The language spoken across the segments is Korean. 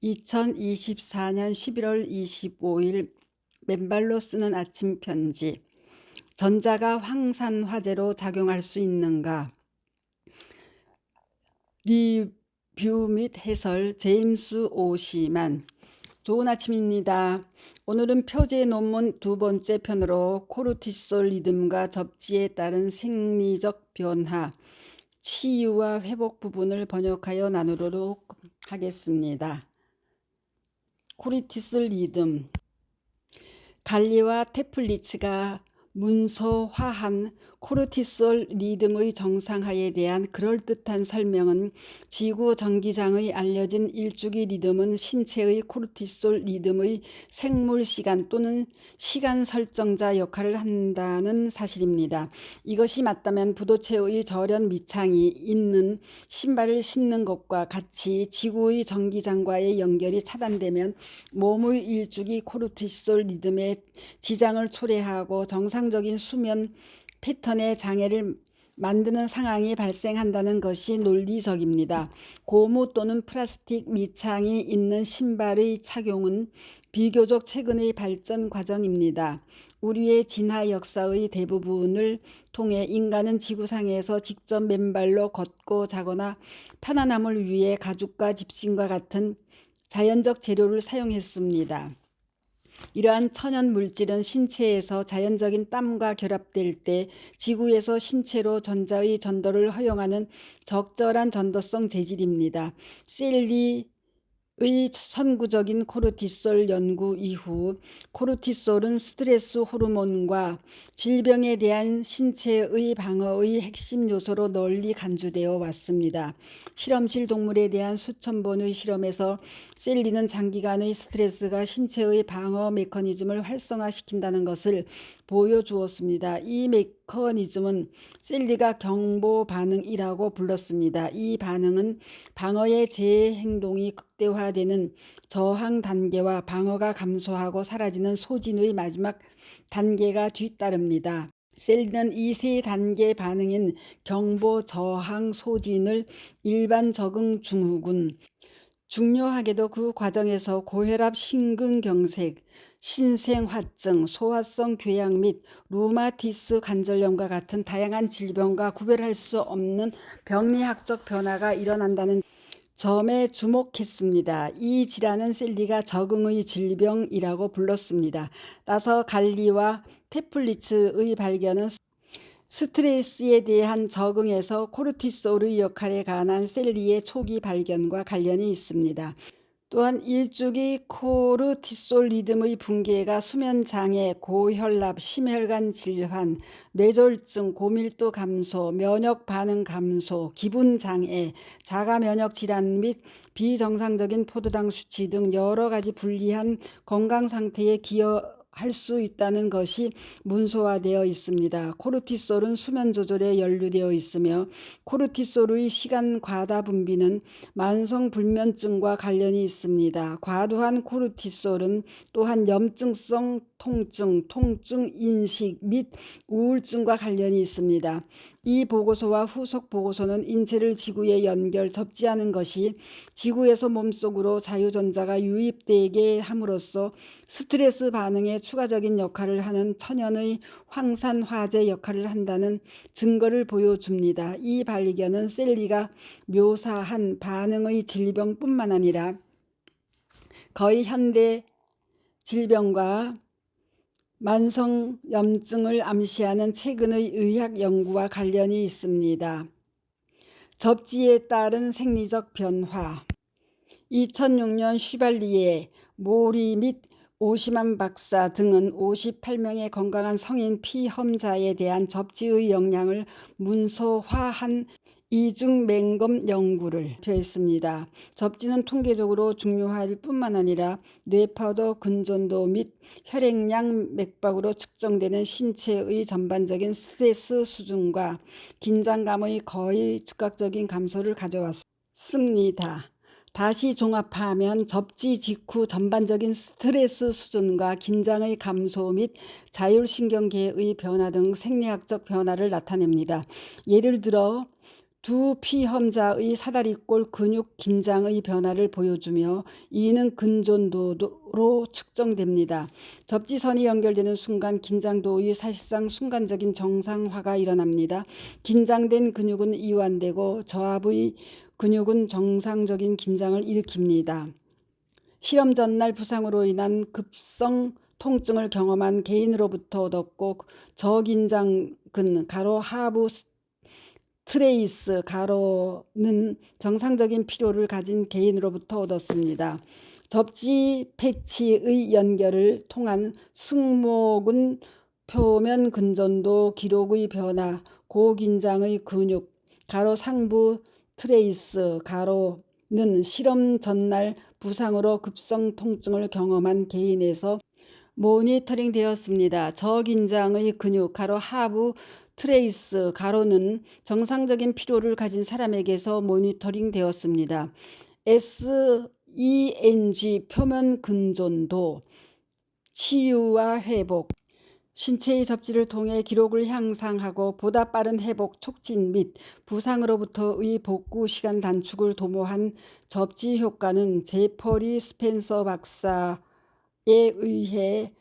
2024년 11월 25일 맨발로 쓰는 아침 편지. 전자가 황산 화재로 작용할 수 있는가? 리뷰 및 해설 제임스 오시만. 좋은 아침입니다. 오늘은 표제 논문 두 번째 편으로 코르티솔 리듬과 접지에 따른 생리적 변화, 치유와 회복 부분을 번역하여 나누도록 하겠습니다. 코르티솔 리듬. 갈리와 테플리츠가 문서화한 코르티솔 리듬의 정상화에 대한 그럴듯한 설명은 지구 전기장의 알려진 일주기 리듬은 신체의 코르티솔 리듬의 생물 시간 또는 시간 설정자 역할을 한다는 사실입니다. 이것이 맞다면 부도체의 절연 밑창이 있는 신발을 신는 것과 같이 지구의 전기장과의 연결이 차단되면 몸의 일주기 코르티솔 리듬에 지장을 초래하고 정상적인 수면 패턴의 장애를 만드는 상황이 발생한다는 것이 논리적입니다. 고무 또는 플라스틱 밑창이 있는 신발의 착용은 비교적 최근의 발전 과정입니다. 우리의 진화 역사의 대부분을 통해 인간은 지구상에서 직접 맨발로 걷고 자거나 편안함을 위해 가죽과 집신과 같은 자연적 재료를 사용했습니다. 이러한 천연 물질은 신체에서 자연적인 땀과 결합될 때 지구에서 신체로 전자의 전도를 허용하는 적절한 전도성 재질입니다. 셀리의 선구적인 코르티솔 연구 이후 코르티솔은 스트레스 호르몬과 질병에 대한 신체의 방어의 핵심 요소로 널리 간주되어 왔습니다. 실험실 동물에 대한 수천 번의 실험에서 셀리는 장기간의 스트레스가 신체의 방어 메커니즘을 활성화시킨다는 것을 보여주었습니다. 이 메커니즘은 셀리가 경보 반응이라고 불렀습니다. 이 반응은 방어의 재행동이 극대화되는 저항 단계와 방어가 감소하고 사라지는 소진의 마지막 단계가 뒤따릅니다. 셀리는 이 세 단계 반응인 경보, 저항, 소진을 일반 적응 증후군, 중요하게도 그 과정에서 고혈압, 심근경색, 신생화증, 소화성 궤양 및 루마티스 관절염과 같은 다양한 질병과 구별할 수 없는 병리학적 변화가 일어난다는 점에 주목했습니다. 이 질환은 셀리가 적응의 질병이라고 불렀습니다. 따라서 갈리와 테플리츠의 발견은 스트레스에 대한 적응에서 코르티솔의 역할에 관한 셀리의 초기 발견과 관련이 있습니다. 또한 일주기 코르티솔 리듬의 붕괴가 수면장애, 고혈압, 심혈관 질환, 뇌졸중, 고밀도 감소, 면역 반응 감소, 기분장애, 자가면역 질환 및 비정상적인 포도당 수치 등 여러 가지 불리한 건강 상태에 기여할 수 있다는 것이 문서화되어 있습니다. 코르티솔은 수면 조절에 연루되어 있으며 코르티솔의 시간 과다 분비는 만성 불면증과 관련이 있습니다. 과도한 코르티솔은 또한 염증성 통증, 통증 인식 및 우울증과 관련이 있습니다. 이 보고서와 후속 보고서는 인체를 지구에 연결, 접지하는 것이 지구에서 몸속으로 자유전자가 유입되게 함으로써 스트레스 반응에 추가적인 역할을 하는 천연의 황산 화재 역할을 한다는 증거를 보여줍니다. 이 발견은 셀리가 묘사한 반응의 질병뿐만 아니라 거의 현대 질병과 만성 염증을 암시하는 최근의 의학 연구와 관련이 있습니다. 접지에 따른 생리적 변화. 2006년 슈발리에, 모리 및 오시만 박사 등은 58명의 건강한 성인 피험자에 대한 접지의 영향을 문서화한 이중 맹검 연구를 발표했습니다. 접지는 통계적으로 중요할 뿐만 아니라 뇌파도, 근전도 및 혈액량, 맥박으로 측정되는 신체의 전반적인 스트레스 수준과 긴장감의 거의 즉각적인 감소를 가져왔습니다. 다시 종합하면 접지 직후 전반적인 스트레스 수준과 긴장의 감소 및 자율신경계의 변화 등 생리학적 변화를 나타냅니다. 예를 들어 두 피험자의 사다리꼴 근육 긴장의 변화를 보여주며 이는 근전도로 측정됩니다. 접지선이 연결되는 순간 긴장도의 사실상 순간적인 정상화가 일어납니다. 긴장된 근육은 이완되고 저압의 근육은 정상적인 긴장을 일으킵니다. 실험 전날 부상으로 인한 급성 통증을 경험한 개인으로부터 얻었고 저긴장근 하부 트레이스 가로는 정상적인 필요를 가진 개인으로부터 얻었습니다. 접지 패치의 연결을 통한 승모근 표면 근전도 기록의 변화, 고긴장의 근육 상부 트레이스 가로는 실험 전날 부상으로 급성 통증을 경험한 개인에서 모니터링 되었습니다. 저긴장의 근육 하부 트레이스 가로는 정상적인 필요를 가진 사람에게서 모니터링 되었습니다. SENG 표면 근전도 치유와 회복 신체의 접지를 통해 기록을 향상하고 보다 빠른 회복 촉진 및 부상으로부터의 복구 시간 단축을 도모한 접지 효과는 제퍼리 스펜서 박사에 의해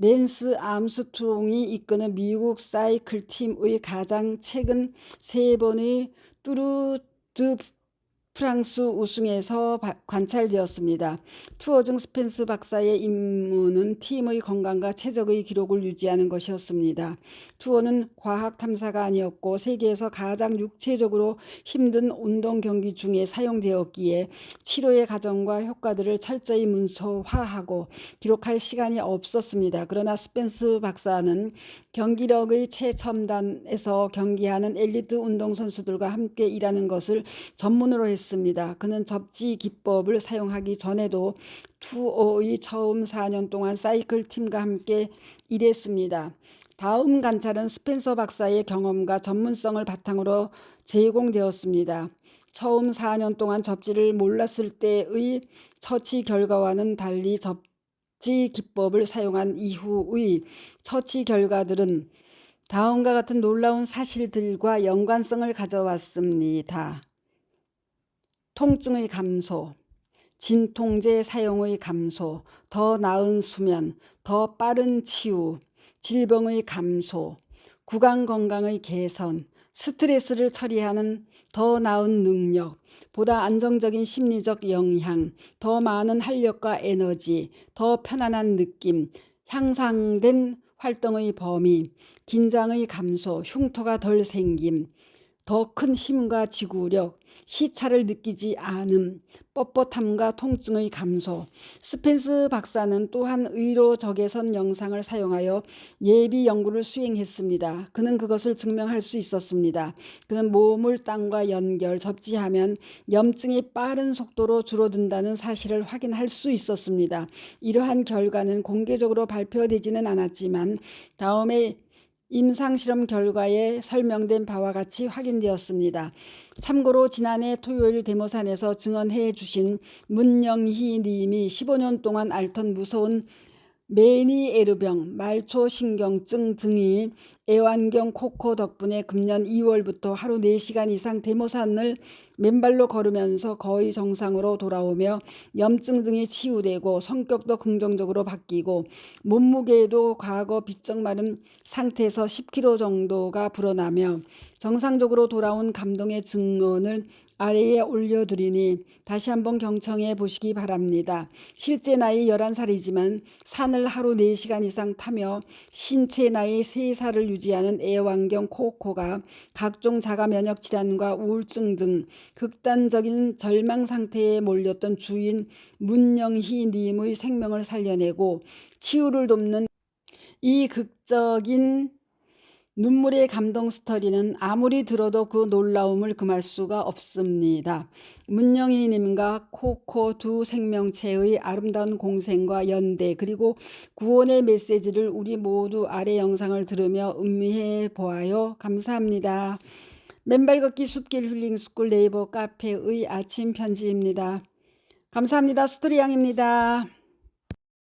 랜스 암스트롱이 이끄는 미국 사이클 팀의 가장 최근 3번의 뚜르 드 프랑스 우승에서 관찰되었습니다. 투어 중 스펜스 박사의 임무는 팀의 건강과 최적의 기록을 유지하는 것이었습니다. 투어는 과학 탐사가 아니었고 세계에서 가장 육체적으로 힘든 운동 경기 중에 사용되었기에 치료의 과정과 효과들을 철저히 문서화하고 기록할 시간이 없었습니다. 그러나 스펜스 박사는 경기력의 최첨단에서 경기하는 엘리트 운동선수들과 함께 일하는 것을 전문으로 했습니다. 그는 접지 기법을 사용하기 전에도 투어의 처음 4년 동안 사이클 팀과 함께 일했습니다. 다음 관찰은 스펜서 박사의 경험과 전문성을 바탕으로 제공되었습니다. 처음 4년 동안 접지를 몰랐을 때의 처치 결과와는 달리 접지 기법을 사용한 이후의 처치 결과들은 다음과 같은 놀라운 사실들과 연관성을 가져왔습니다. 통증의 감소, 진통제 사용의 감소, 더 나은 수면, 더 빠른 치유, 질병의 감소, 구강 건강의 개선, 스트레스를 처리하는 더 나은 능력, 보다 안정적인 심리적 영향, 더 많은 활력과 에너지, 더 편안한 느낌, 향상된 활동의 범위, 긴장의 감소, 흉터가 덜 생김, 더 큰 힘과 지구력, 시차를 느끼지 않음, 뻣뻣함과 통증의 감소. 스펜스 박사는 또한 의료 적외선 영상을 사용하여 예비 연구를 수행했습니다. 그는 그것을 증명할 수 있었습니다. 그는 몸을 땅과 접지하면 염증이 빠른 속도로 줄어든다는 사실을 확인할 수 있었습니다. 이러한 결과는 공개적으로 발표되지는 않았지만 다음에 임상실험 결과에 설명된 바와 같이 확인되었습니다. 참고로 지난해 토요일 데모산에서 증언해 주신 문영희 님이 15년 동안 앓던 무서운 메니에르병, 말초신경증 등이 애완경 코코 덕분에 금년 2월부터 하루 4시간 이상 데모산을 맨발로 걸으면서 거의 정상으로 돌아오며 염증 등이 치유되고 성격도 긍정적으로 바뀌고 몸무게도 과거 비쩍 마른 상태에서 10kg 정도가 불어나며 정상적으로 돌아온 감동의 증언을 아래에 올려드리니 다시 한번 경청해 보시기 바랍니다. 실제 나이 11살이지만 산을 하루 4시간 이상 타며 신체 나이 3살을 유지하는 애완경 코코가 각종 자가 면역 질환과 우울증 등 극단적인 절망 상태에 몰렸던 주인 문영희 님의 생명을 살려내고 치유를 돕는 이 극적인 눈물의 감동 스토리는 아무리 들어도 그 놀라움을 금할 수가 없습니다. 문영희 님과 코코 두 생명체의 아름다운 공생과 연대 그리고 구원의 메시지를 우리 모두 아래 영상을 들으며 음미해 보아요. 감사합니다. 맨발 걷기 숲길 힐링스쿨 네이버 카페의 아침 편지입니다. 감사합니다. 스토리양입니다.